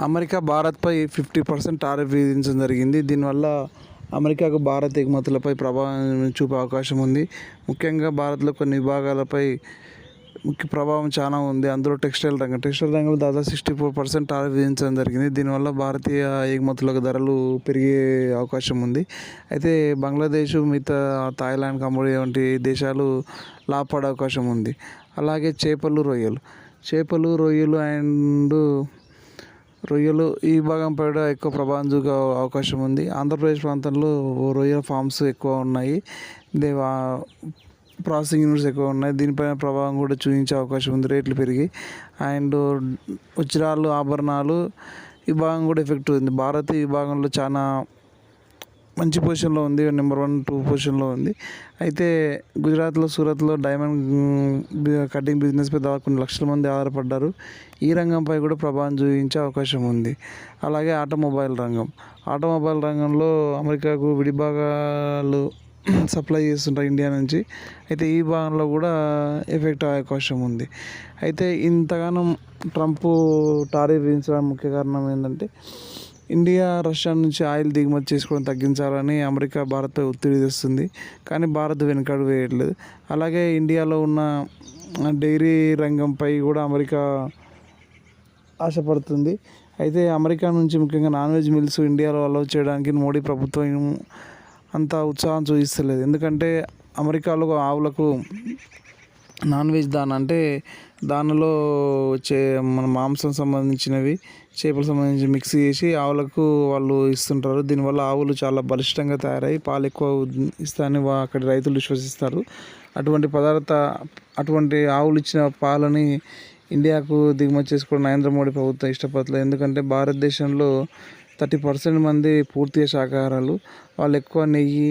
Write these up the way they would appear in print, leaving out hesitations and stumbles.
America భారత్పై 50% tariff విధించడం జరిగింది. దీనివల్ల అమెరికాకు భారత్ ఎగుమతులపై ప్రభావం చూపే అవకాశం ఉంది. ముఖ్యంగా భారత్లో కొన్ని విభాగాలపై ముఖ్య ప్రభావం చాలా ఉంది. అందులో టెక్స్టైల్ రంగంలో దాదాపు 64% టారిఫ్ విధించడం జరిగింది. దీనివల్ల భారతీయ ఎగుమతులకు ధరలు పెరిగే అవకాశం ఉంది. అయితే బంగ్లాదేశ్, మిగతా థాయిలాండ్, కంబోడియా వంటి దేశాలు లాభపడే అవకాశం ఉంది. అలాగే చేపలు, రొయ్యలు ఈ భాగంపై కూడా ఎక్కువ ప్రభావం చూపే అవకాశం ఉంది. ఆంధ్రప్రదేశ్ ప్రాంతంలో రొయ్యల ఫామ్స్ ఎక్కువ ఉన్నాయి. ప్రాసెసింగ్ యూనిట్స్ ఎక్కువ ఉన్నాయి. దీనిపైన ప్రభావం కూడా చూపించే అవకాశం ఉంది. రేట్లు పెరిగి అండ్ వజ్రాలు, ఆభరణాలు ఈ భాగం కూడా ఎఫెక్ట్ ఉంది. భారత్ ఈ భాగంలో చాలా మంచి పొజిషన్లో ఉంది. నెంబర్ 1, 2 పొజిషన్లో ఉంది. అయితే గుజరాత్లో, సూరత్లో డైమండ్ కటింగ్ బిజినెస్పై దాదాపు కొన్ని లక్షల మంది ఆధారపడ్డారు. ఈ రంగంపై కూడా ప్రభావం చూపించే అవకాశం ఉంది. అలాగే ఆటోమొబైల్ రంగంలో అమెరికాకు విడిభాగాలు సప్లై చేస్తుంటారు ఇండియా నుంచి. అయితే ఈ భాగంలో కూడా ఎఫెక్ట్ అయ్యే అవకాశం ఉంది. అయితే ఇంతగానో ట్రంప్ టారిఫ్ విధించడానికి ముఖ్య కారణం ఏంటంటే ఇండియా, రష్యా నుంచి ఆయిల్ దిగుమతి చేసుకోవడం తగ్గించాలని అమెరికా భారత్పై ఒత్తిడి తెస్తుంది. కానీ భారత్ వెనుకడుగు వేయట్లేదు. అలాగే ఇండియాలో ఉన్న డైరీ రంగంపై కూడా అమెరికా ఆశపడుతుంది. అయితే అమెరికా నుంచి ముఖ్యంగా నాన్ వెజ్ మిల్స్ ఇండియాలో అలౌ చేయడానికి మోడీ ప్రభుత్వం అంత ఉత్సాహం చూపిస్తలేదు. ఎందుకంటే అమెరికాలో ఆవులకు నాన్ వెజ్ దానిలో వచ్చే మన మాంసం సంబంధించినవి, చేపలకు సంబంధించి మిక్స్ చేసి ఆవులకు వాళ్ళు ఇస్తుంటారు. దీనివల్ల ఆవులు చాలా బలిష్టంగా తయారై పాలు ఎక్కువ ఇస్తాయని అక్కడి రైతులు విశ్వసిస్తారు. అటువంటి ఆవులు ఇచ్చిన పాలని ఇండియాకు దిగుమతి చేసుకోవడం నరేంద్ర మోడీ ప్రభుత్వం ఇష్టపడలేదు. ఎందుకంటే భారతదేశంలో 30% మంది పూర్తిగా శాకాహారాలు. వాళ్ళు ఎక్కువ నెయ్యి,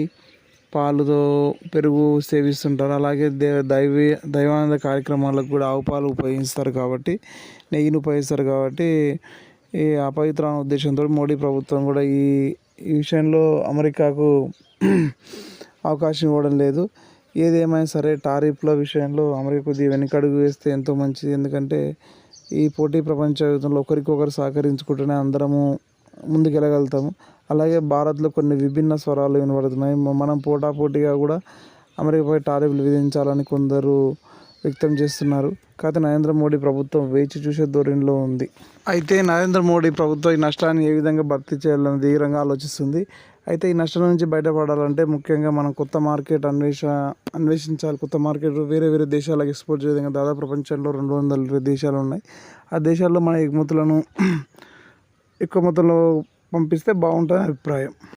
పాలుతో పెరుగు సేవిస్తుంటారు. అలాగే దైవానంద కార్యక్రమాలకు కూడా ఆవు పాలు ఉపయోగిస్తారు కాబట్టి, నెయ్యిని ఉపయోగిస్తారు కాబట్టి ఈ అపవిత్రమైన ఉద్దేశంతో మోడీ ప్రభుత్వం కూడా ఈ విషయంలో అమెరికాకు అవకాశం ఇవ్వడం లేదు. ఏదేమైనా సరే టారిఫ్ల విషయంలో అమెరికా కొద్దిగా వెనకడుగు వేస్తే ఎంతో మంచిది. ఎందుకంటే ఈ పోటీ ప్రపంచ యుద్ధంలో ఒకరికొకరు సహకరించుకుంటూనే అందరము ముందుకెళ్ళగలుగుతాము. అలాగే భారత్లో కొన్ని విభిన్న స్వరాలు వినబడుతున్నాయి. మనం పోటాపోటీగా కూడా అమెరికాపై టారిఫ్లు విధించాలని కొందరు వ్యక్తం చేస్తున్నారు. కాకపోతే నరేంద్ర మోడీ ప్రభుత్వం వేచి చూసే ధోరణిలో ఉంది. అయితే నరేంద్ర మోడీ ప్రభుత్వం ఈ నష్టాన్ని ఏ విధంగా భర్తీ చేయాలని తీవ్రంగా ఆలోచిస్తుంది. అయితే ఈ నష్టం నుంచి బయటపడాలంటే ముఖ్యంగా మనం కొత్త మార్కెట్ అన్వేషించాలి. కొత్త మార్కెట్ వేరే దేశాలకు ఎక్స్పోర్ట్ చేసే విధంగా దాదాపు ప్రపంచంలో 220 దేశాలు ఉన్నాయి. ఆ దేశాల్లో మన ఎగుమతులను ఎక్కువ మొత్తంలో పంపిస్తే బాగుంటుందని అభిప్రాయం.